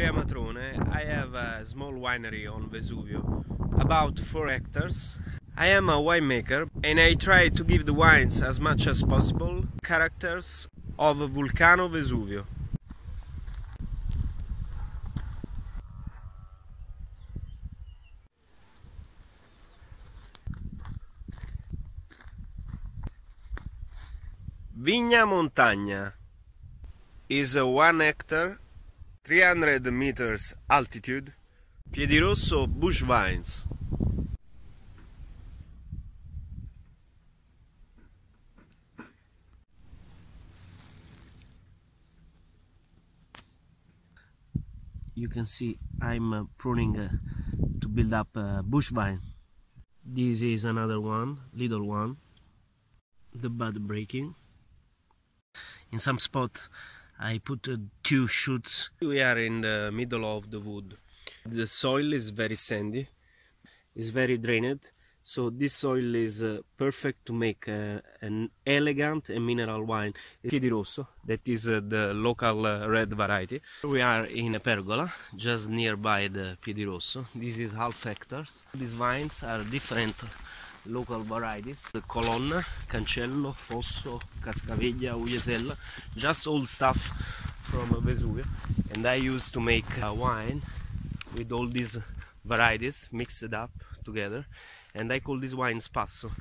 Andrea Matrone. I have a small winery on Vesuvio, about 4 hectares. I am a winemaker and I try to give the wines as much as possible characters of Vulcano Vesuvio. Vigna Montagna is a 1 hectare, 300 meters altitude, Piedirosso bush vines. You can see I'm pruning to build up a bush vine. This is another one, little one, the bud breaking. In some spot I put 2 shoots. We are in the middle of the wood. The soil is very sandy, it's very drained, so this soil is perfect to make an elegant and mineral wine. Piedirosso, that is the local red variety. We are in a pergola, just nearby the Piedirosso. This is half hectares. These vines are different local varieties: the Colonna, Cancello, Fosso, Cascaveglia, Ugliasella, just old stuff from Vesuvio. And I used to make wine with all these varieties mixed up together, and I call this wine Spasso.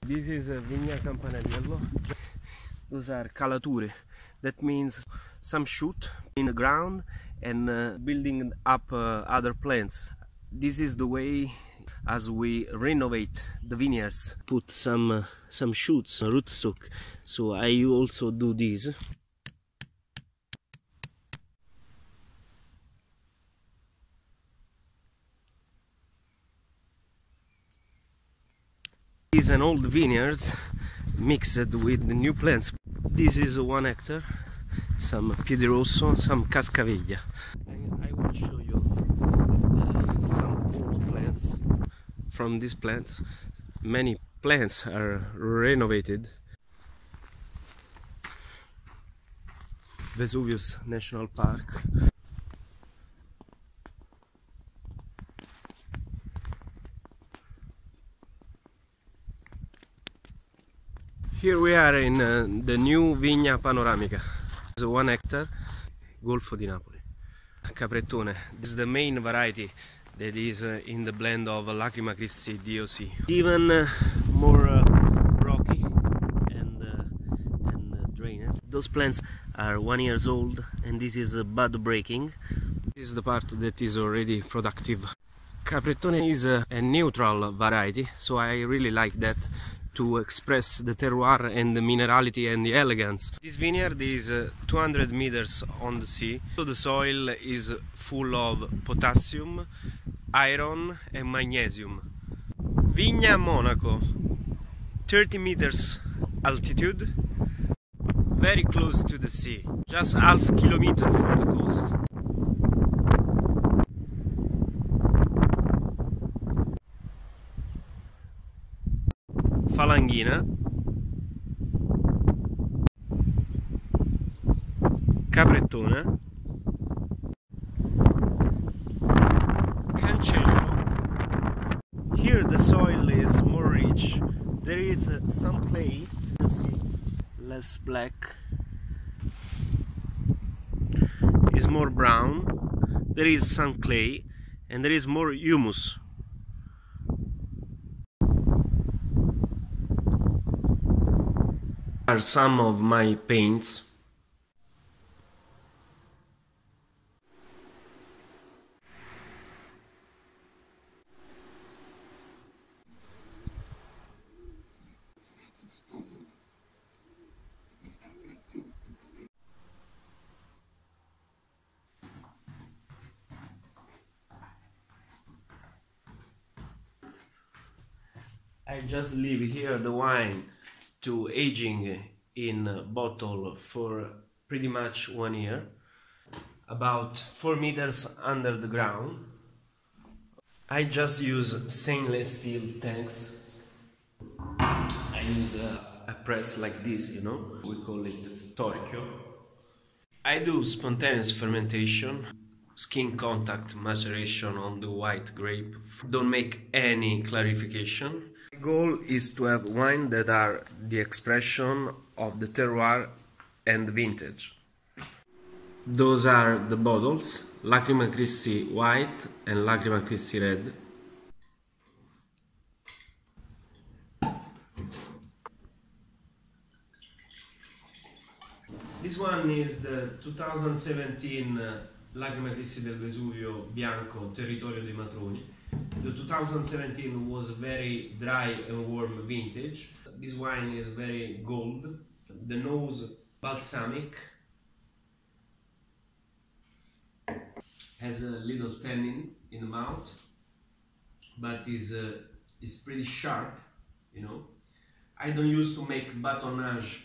This is Vigna Campanello. Those are calature. That means some shoot in the ground and building up other plants. This is the way as we renovate the vineyards. Put some shoots, rootstock. So I also do this. This is an old vineyards mixed with the new plants. This is 1 hectare, some Piedirosso, some Cascaveglia. I will show you some old plants. From these plants, many plants are renovated. Vesuvius National Park. Here we are in the new Vigna Panoramica. It's 1 hectare, Golfo di Napoli. Capretone. This is the main variety that is in the blend of Lacrima Christi DOC. Even more rocky and drained. Those plants are 1 year old, and this is bud breaking. This is the part that is already productive. Capretone is a neutral variety, so I really like that, to express the terroir and the minerality and the elegance. This vineyard is 200 meters on the sea, so the soil is full of potassium, iron and magnesium. Vigna Monaco, 30 meters altitude, very close to the sea, just half kilometer from the coast. Falanghina, Capretone, Cancello. Here the soil is more rich. There is some clay, you see, less black, is more brown. There is some clay and there is more humus. Are some of my paints. I just leave here the wine to aging in a bottle for pretty much 1 year, about 4 meters under the ground. I just use stainless steel tanks. I use a press like this, you know. We call it torchio. I do spontaneous fermentation, skin contact maceration on the white grape. Don't make any clarification. The goal is to have wine that are the expression of the terroir and vintage. Those are the bottles, Lacrima Christi white and Lacrima Christi red. This one is the 2017 Lacrima Christi del Vesuvio Bianco Territorio dei Matroni. The 2017 was very dry and warm vintage. This wine is very gold. The nose balsamic. Has a little tannin in the mouth, but is pretty sharp, you know. I don't use to make batonnage.